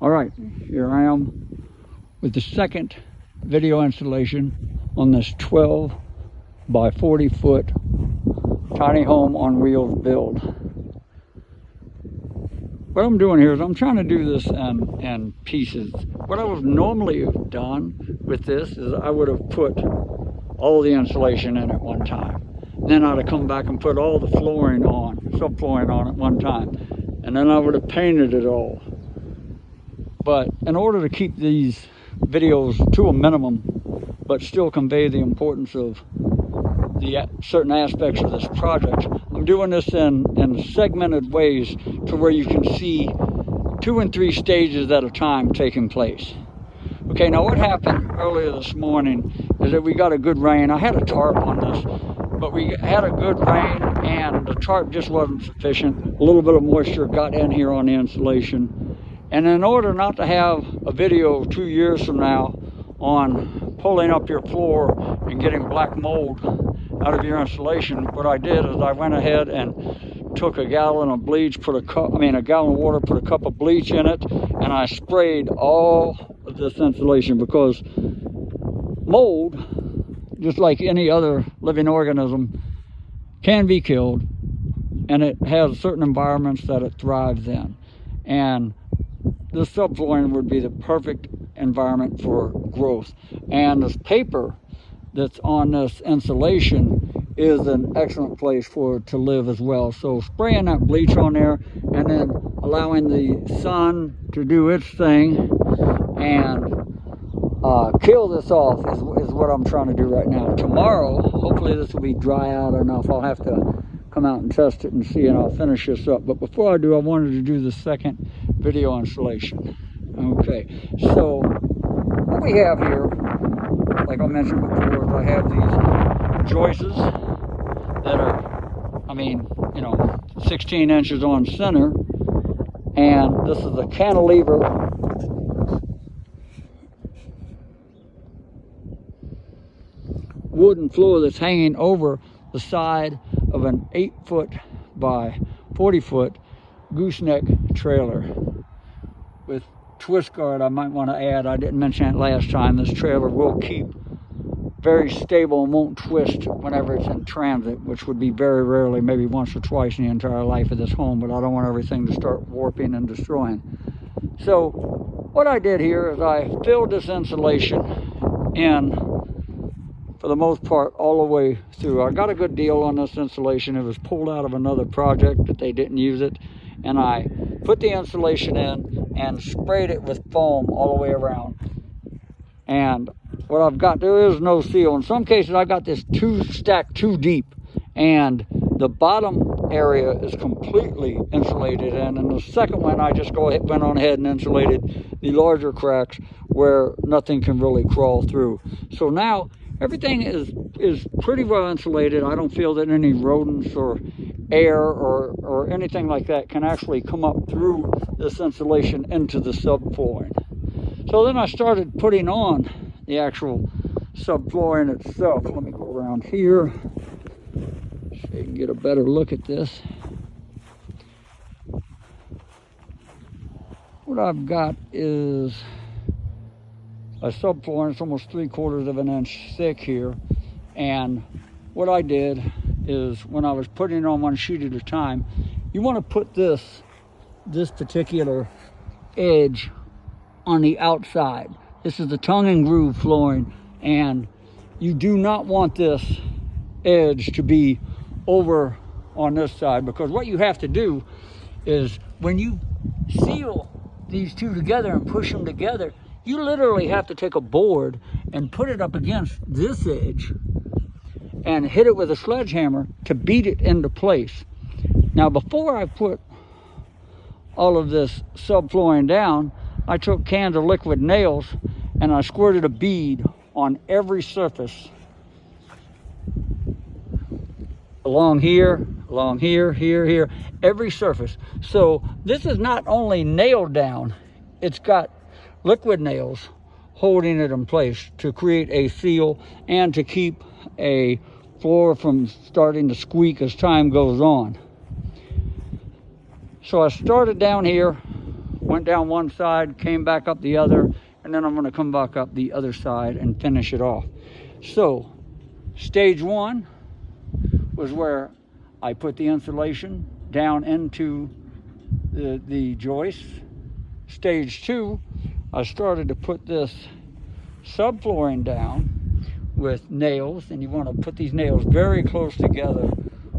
All right, here I am with the second video installation on this 12 by 40 foot tiny home on wheels build. What I'm doing here is I'm trying to do this in pieces. What I would normally have done with this is I would have put all the insulation in at one time. Then I'd have come back and put all the flooring on, subflooring on at one time. And then I would have painted it all. But in order to keep these videos to a minimum, but still convey the importance of the certain aspects of this project, I'm doing this in segmented ways to where you can see 2 and 3 stages at a time taking place. Okay, now what happened earlier this morning is that we got a good rain. I had a tarp on this, but we had a good rain and the tarp just wasn't sufficient. A little bit of moisture got in here on the insulation. And in order not to have a video 2 years from now on pulling up your floor and getting black mold out of your insulation, what I did is I went ahead and took a gallon of bleach, a gallon of water, put a cup of bleach in it, and I sprayed all of this insulation, because mold, just like any other living organism, can be killed, and it has certain environments that it thrives in. And this subflooring would be the perfect environment for growth. And this paper that's on this insulation is an excellent place for it to live as well. So spraying that bleach on there and then allowing the sun to do its thing and kill this off is what I'm trying to do right now. Tomorrow, hopefully this will be dry out enough. I'll have to come out and test it and see, and I'll finish this up. But before I do, I wanted to do the second video installation. Okay, so what we have here, like I mentioned before, is I have these joists that are, 16 inches on center, and this is a cantilever wooden floor that's hanging over the side of an 8 foot by 40 foot gooseneck trailer with twist guard. I might want to add, I didn't mention it last time, this trailer will keep very stable and won't twist whenever it's in transit, which would be very rarely, maybe once or twice in the entire life of this home, but I don't want everything to start warping and destroying. So what I did here is I filled this insulation in, for the most part, all the way through. I got a good deal on this insulation. It was pulled out of another project, but they didn't use it. And I put the insulation in and sprayed it with foam all the way around. And what I've got, there is no seal. In some cases, I got this stacked too deep, and the bottom area is completely insulated. And in the second one, I just went on ahead and insulated the larger cracks where nothing can really crawl through. So now everything is pretty well insulated. I don't feel that any rodents or air or anything like that can actually come up through this insulation into the subflooring. So then I started putting on the actual subflooring itself. Let me go around here so you can get a better look at this. What I've got is a subflooring. It's almost 3/4 of an inch thick here, and what I did is when I was putting it on one sheet at a time, you want to put this particular edge on the outside. This is the tongue and groove flooring, and you do not want this edge to be over on this side, because what you have to do is when you seal these two together and push them together, you literally have to take a board and put it up against this edge and hit it with a sledgehammer to beat it into place. Now, before I put all of this subflooring down, I took cans of liquid nails and I squirted a bead on every surface. Along here, here, every surface. So this is not only nailed down, it's got liquid nails holding it in place to create a seal and to keep a floor from starting to squeak as time goes on. So I started down here went down one side, came back up the other, and then I'm going to come back up the other side and finish it off. So stage one was where I put the insulation down into the joists. Stage two, I started to put this subflooring down with nails, and you want to put these nails very close together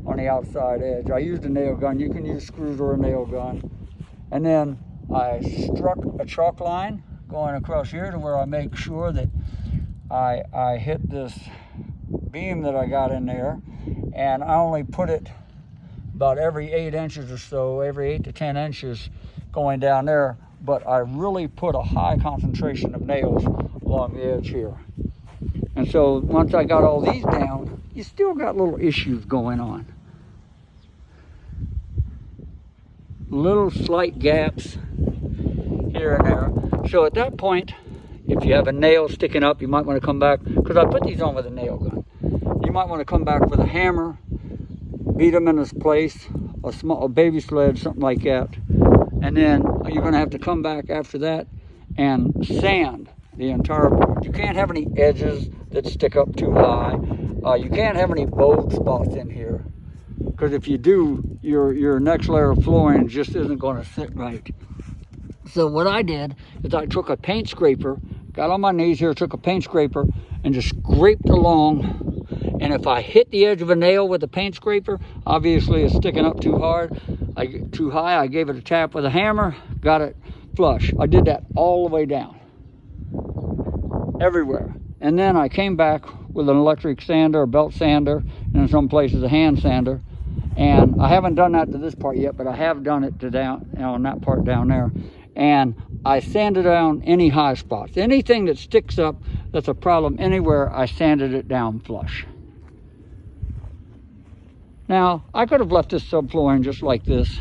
on the outside edge. I used a nail gun. You can use screws or a nail gun. And then I struck a chalk line going across here to where I make sure that I hit this beam that I got in there, and I only put it about every 8 inches or so, every 8 to 10 inches going down there, but I really put a high concentration of nails along the edge here. And so once I got all these down, you still got little issues going on. Little slight gaps here and there. So at that point, if you have a nail sticking up, you might want to come back, because I put these on with a nail gun. You might want to come back with a hammer, beat them in this place, a baby sledge, something like that. And then you're going to have to come back after that and sand the entire board. You can't have any edges that stick up too high. You can't have any bold spots in here, because if you do, your next layer of flooring just isn't going to sit right. So what I did is I took a paint scraper, got on my knees here, took a paint scraper and just scraped along. And if I hit the edge of a nail with a paint scraper, obviously it's sticking up too high, I gave it a tap with a hammer, got it flush. I did that all the way down, everywhere. And then I came back with an electric sander, a belt sander, and in some places a hand sander. And I haven't done that to this part yet, but I have done it to down, on that part down there. And I sanded down any high spots. Anything that sticks up that's a problem anywhere, I sanded it down flush. Now, I could have left this subflooring just like this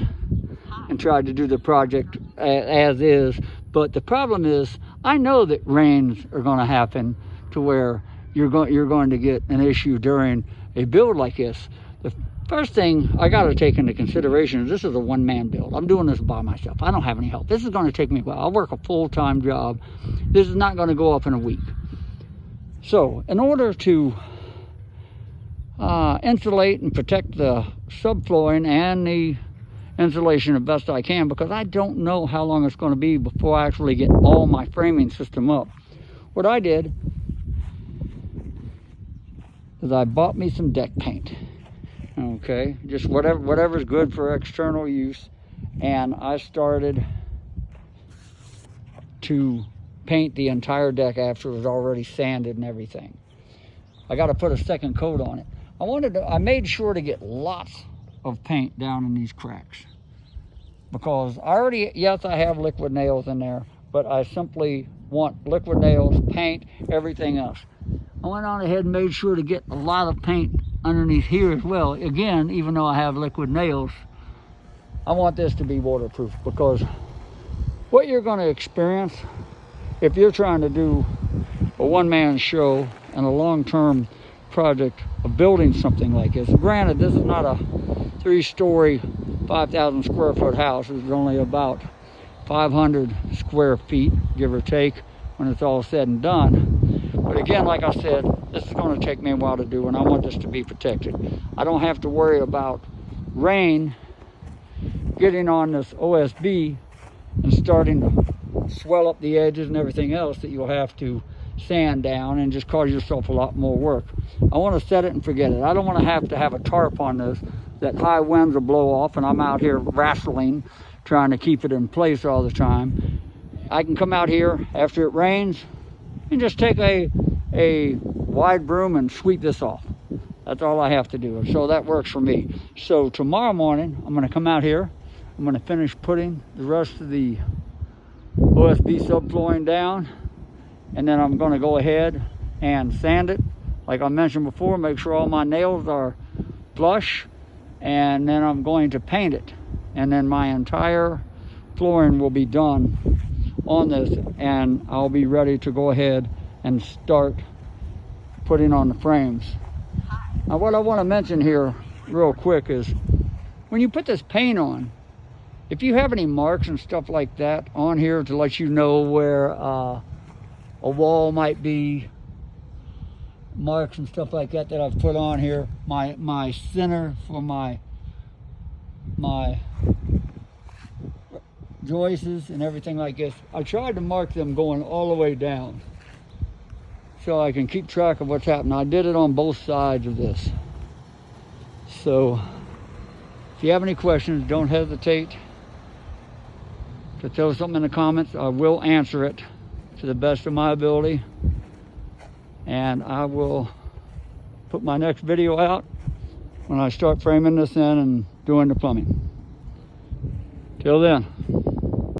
and tried to do the project as is, but the problem is, I know that rains are going to happen to where you're going to get an issue during a build like this. The first thing I got to take into consideration is this is a one-man build. I'm doing this by myself. I don't have any help. This is going to take me a while. I work a full-time job. This is not going to go up in a week. So in order to insulate and protect the subflooring and the insulation the best I can, because I don't know how long it's going to be before I actually get all my framing system up, what I did is I bought me some deck paint. Okay, just whatever's good for external use, and I started to paint the entire deck after it was already sanded and everything. I got to put a second coat on it. I made sure to get lots of paint down in these cracks, because yes, I have liquid nails in there, but I simply want liquid nails, paint, everything else. I went on ahead and made sure to get a lot of paint underneath here as well. Again, even though I have liquid nails, I want this to be waterproof, because what you're going to experience if you're trying to do a one-man show and a long-term project of building something like this. Granted, this is not a 3-story, 5,000 square foot house. It's only about 500 square feet, give or take, when it's all said and done. But again, like I said, this is going to take me a while to do, and I want this to be protected. I don't have to worry about rain getting on this OSB and starting to swell up the edges and everything else that you'll have to sand down and just cause yourself a lot more work. I want to set it and forget it. I don't want to have a tarp on this that high winds will blow off and I'm out here wrestling trying to keep it in place all the time. I can come out here after it rains and just take a wide broom and sweep this off. That's all I have to do. So that works for me. So tomorrow morning, I'm going to come out here. I'm going to finish putting the rest of the OSB subflooring down, and then I'm going to go ahead and sand it. Like I mentioned before, make sure all my nails are flush, and then I'm going to paint it. And then my entire flooring will be done on this, and I'll be ready to go ahead and start putting on the frames. Now what I want to mention here real quick is when you put this paint on, if you have any marks and stuff like that on here to let you know where a wall might be, marks and stuff like that I've put on here, my center for my joists and everything like this, I tried to mark them going all the way down so I can keep track of what's happening. I did it on both sides of this. So if you have any questions, don't hesitate to throw something in the comments. I will answer it to the best of my ability, and I will put my next video out when I start framing this in and doing the plumbing. Till then.